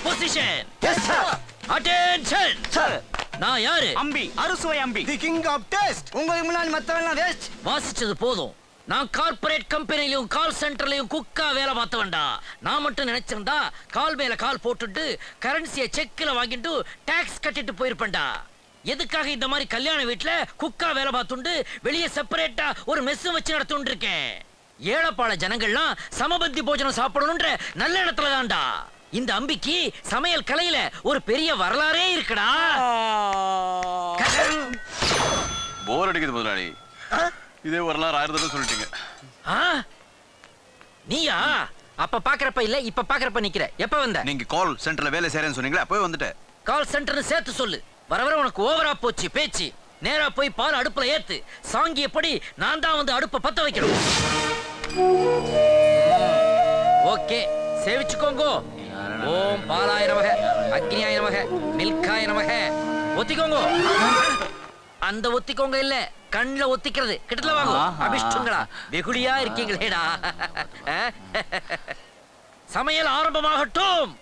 Position. Yes sir. Attention. Sir. நான் யாரு? அம்பி, அறுசுவை Ambi. The king of taste. உங்களுக்கு முன்னாடி மத்தவெல்லாம் வேஸ்ட். வாசிச்சது போதும். நான் கார்ப்பரேட் கம்பெனிலையும் கால் சென்டர்லயும் குக்கா வேலை பார்த்தவன்டா. நான் மட்டும் நினைச்சிருந்தா கால் மேல கால் போட்டுட்டு கரன்சியை செக்ல வாங்கிட்டு டாக்ஸ் கட்டிட்டு போயிருப்பேன்டா. எதுக்காக இந்த மாதிரி கல்யாண வீட்டுல குக்கா வேலை பார்த்துண்டு வெளியே செப்பரேட்டா ஒரு மெஸ் வச்சு நடத்துட்டு இருக்கேன். ஏழப்பாள ஜனங்கள்லாம் சமபந்தி போஜனம் சாப்பிடணும்ன்ற நல்ல இடத்துல தான்டா. இந்த அம்பிக்கு சமையல் கலையில ஒரு பெரிய வரலாறே இருக்குடா. போர் அடிக்குது முதலாளி. இதே வரலாறு 1000 தடவை சொல்லிட்டீங்க. நீயா? அப்ப பாக்குறப்ப இல்ல, இப்ப பாக்குறப்ப நிக்கிற. எப்ப வந்த? நீங்க கால் சென்டர்ல வேலை செய்யறேன்னு சொன்னீங்களா, அப்பவே வந்துட்டேன். கால் சென்டர்னு சேர்த்து சொல்லு. வர வர உனக்கு ஓவரா போச்சு பேச்சு. நேரா போய் பால் அடுப்புல ஏத்து. சாங்கியப்படி நான் தான் வந்து அடுப்பை பத்த வைக்கணும். ஓகே, சேவிச்சுக்கோங்கோ. ஓம் பாலாய நமக, அக்னியாய நமக, மில்காய நமக. ஒத்திக்கோங்க. அந்த ஒத்திக்கோங்க இல்ல, கண்ணுல ஒத்திக்கிறது. கிட்டல வாங்க. அபிஷ்டங்களா வெகுளியா இருக்கீங்களேடா. சமையல் ஆரம்பமாகட்டும்.